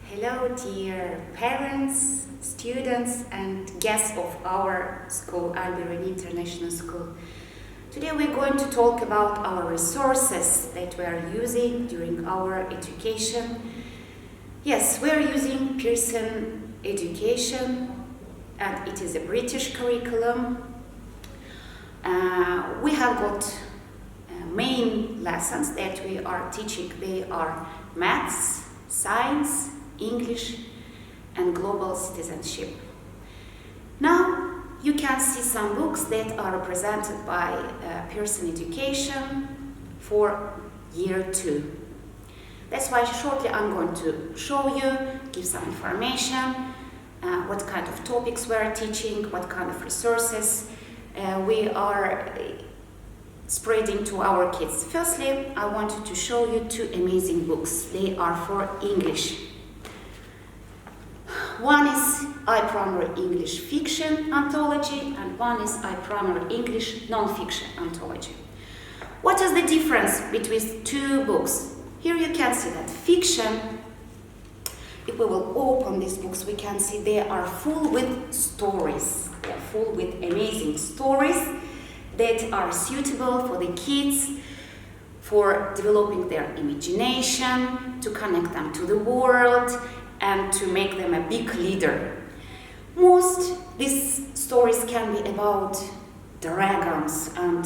Hello, dear parents, students, and guests of our school, Al-Beruniy International School. Today we're going to talk about our resources that we are using during our education. Yes, we are using Pearson education, and it is a British curriculum. We have got main lessons that we are teaching. They are maths, science, English, and global citizenship. Now you can see some books that are represented by Pearson education for year 2. That's why shortly I'm going to show you, give some information, what kind of topics we are teaching, what kind of resources we are spreading to our kids. Firstly, I wanted to show you 2 amazing books. They are for English. One is iPrimary English Fiction Anthology, and one is iPrimary English Non-Fiction Anthology. What is the difference between 2 books? Here you can see that fiction, if we will open these books, we can see they are full with stories. They are full with amazing stories that are suitable for the kids, for developing their imagination, to connect them to the world, and to make them a big leader. Most these stories can be about dragons and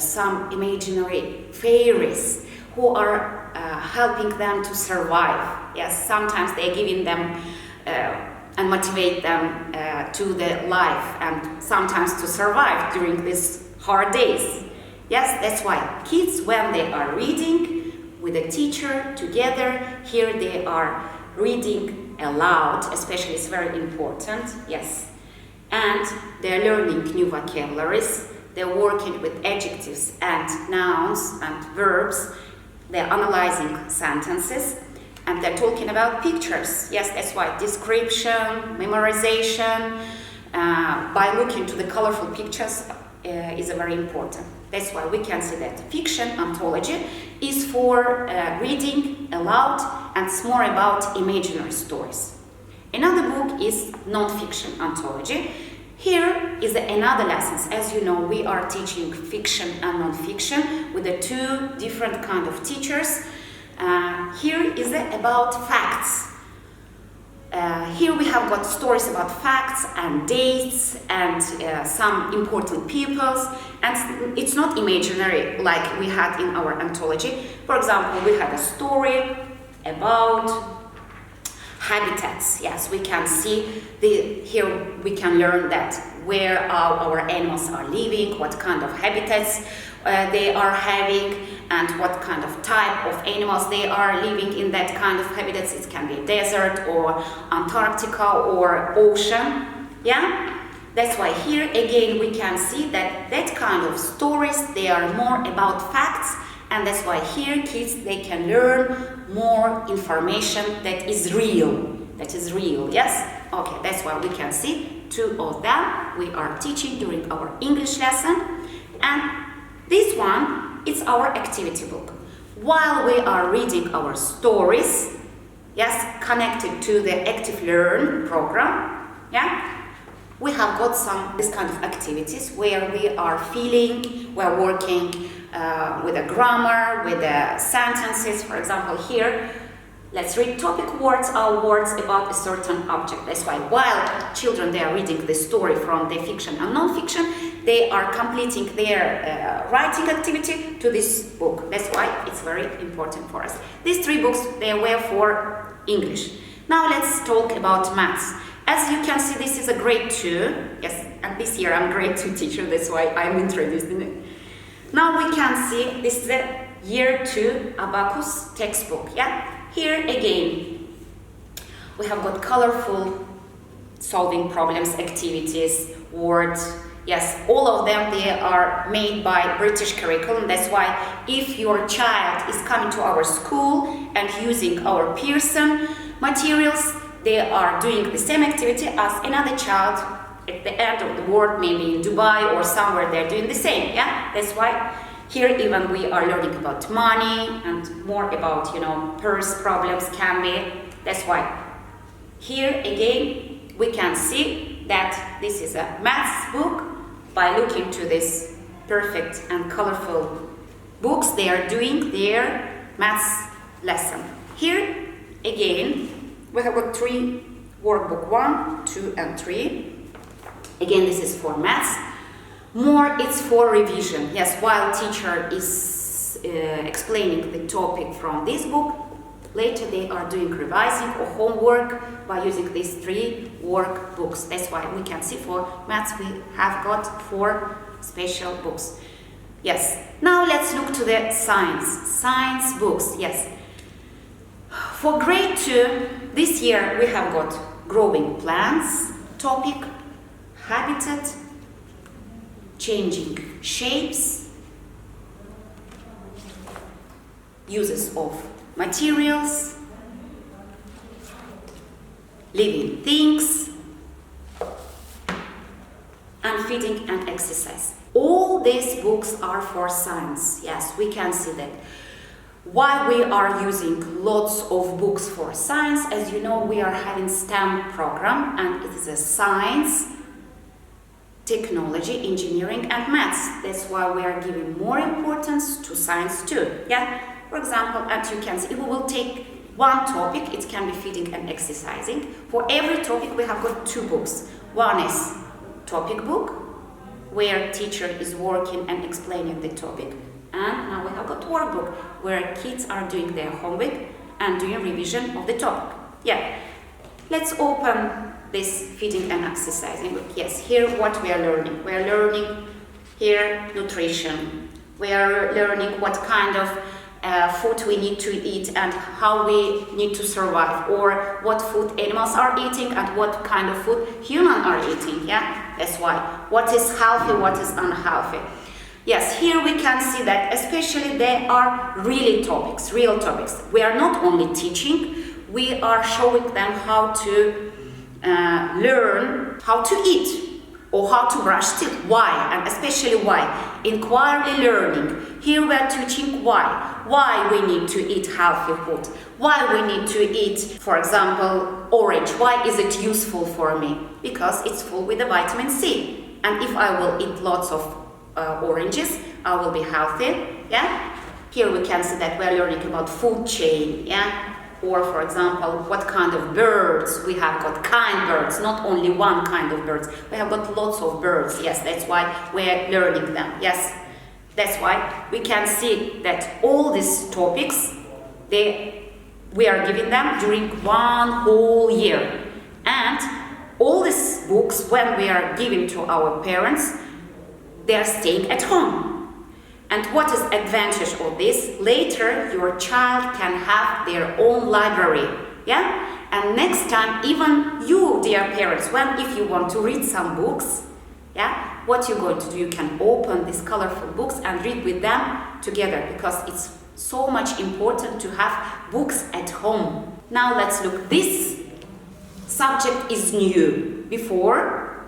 some imaginary fairies who are helping them to survive. Yes, sometimes they're giving them and motivate them to the life and sometimes to survive during these hard days. Yes, that's why kids, when they are reading with a teacher together, here they are reading aloud, especially it's very important, yes. And they're learning new vocabularies, they're working with adjectives and nouns and verbs, they're analyzing sentences, and they're talking about pictures. Yes, that's why description, memorization, by looking to the colorful pictures is very important. That's why we can say that fiction anthology is for reading aloud, and it's more about imaginary stories. Another book is non-fiction anthology. Here is another lessons. As you know, we are teaching fiction and non-fiction with the 2 different kind of teachers. Here is about facts. Here we have got stories about facts and dates and some important peoples, and it's not imaginary like we had in our anthology. For example, we had a story about habitats. Yes, we can see here we can learn that where our animals are living, what kind of habitats they are having, and what kind of type of animals they are living in that kind of habitats. It can be a desert or Antarctica or ocean. Yeah, that's why here again we can see that that kind of stories, they are more about facts, and that's why here kids, they can learn more information that is real. That is real, yes? Okay, that's why we can see 2 of them we are teaching during our English lesson. And this one, it's our activity book. While we are reading our stories, yes, connected to the Active Learn program, yeah, we have got some this kind of activities where we are feeling, we're working with the grammar, with the sentences. For example, here, let's read topic words or words about a certain object. That's why while children, they are reading the story from the fiction and non-fiction, they are completing their writing activity to this book. That's why it's very important for us. These 3 books, they were for English. Now let's talk about maths. As you can see, this is a grade 2. Yes, and this year I'm grade 2 teacher, that's why I'm introduced in it. Now we can see this is a year 2 abacus textbook. Yeah, here again we have got colorful solving problems activities, words. Yes, all of them, they are made by British curriculum. That's why if your child is coming to our school and using our Pearson materials, they are doing the same activity as another child at the end of the world, maybe in Dubai or somewhere, they're doing the same. Yeah, that's why Here even we are learning about money and more about, purse problems can be. That's why Here again, we can see that this is a maths book. By looking to this perfect and colorful books, they are doing their maths lesson. Here again, we have got 3 workbook 1, 2, and 3. Again, this is for maths. More, it's for revision. Yes, while teacher is explaining the topic from this book, later they are doing revising or homework by using these 3 workbooks. That's why we can see for maths we have got 4 special books. Yes, now let's look to the science books. Yes, for grade 2, this year we have got growing plants topic, habitat, changing shapes, uses of materials, living things, and feeding and exercise. All these books are for science. Yes, we can see that. Why we are using lots of books for science? As you know, we are having STEM program, and it is a science, technology, engineering, and maths. That's why we are giving more importance to science too. Yeah. For example, as you can see, if we will take one topic, it can be feeding and exercising. For every topic, we have got 2 books. One is topic book, where teacher is working and explaining the topic. And now we have got workbook, where kids are doing their homework and doing revision of the topic. Yeah. Let's open this feeding and exercising book. Yes, here what we are learning. We are learning here nutrition. We are learning what kind of food we need to eat and how we need to survive, or what food animals are eating and what kind of food humans are eating. Yeah, that's why. What is healthy, what is unhealthy. Yes, here we can see that especially they are really topics, real topics. We are not only teaching, we are showing them how to learn how to eat or how to brush teeth. Why? And especially why? Inquiry learning. Here we are teaching why. Why we need to eat healthy food. Why we need to eat, for example, orange. Why is it useful for me? Because it's full with the vitamin C. And if I will eat lots of oranges, I will be healthy. Yeah. Here we can see that we are learning about food chain. Yeah. Or, for example, what kind of birds. We have got kind birds, not only one kind of birds. We have got lots of birds. Yes, that's why we're learning them. Yes, that's why we can see that all these topics, we are giving them during one whole year. And all these books, when we are giving to our parents, they are staying at home. And what is advantage of this? Later, your child can have their own library, yeah? And next time, even you, dear parents, if you want to read some books, yeah, what you're going to do, you can open these colorful books and read with them together, because it's so much important to have books at home. Now let's look. This subject is new. Before,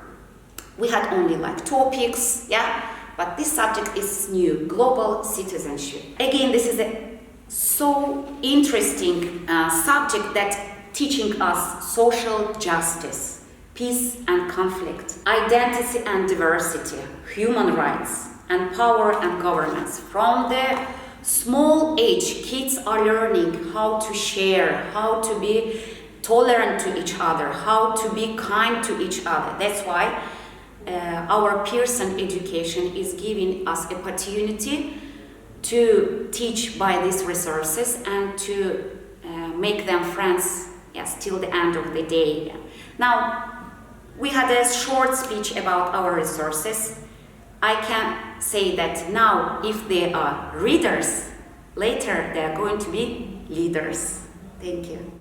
we had only like topics, yeah? But this subject is new, global citizenship. Again, this is a so interesting subject that teaching us social justice, peace and conflict, identity and diversity, human rights, and power and governance. From the small age, kids are learning how to share, how to be tolerant to each other, how to be kind to each other. That's why our Pearson education is giving us opportunity to teach by these resources and to make them friends, yes, till the end of the day. Now, we had a short speech about our resources. I can say that now, if they are readers, later they are going to be leaders. Thank you.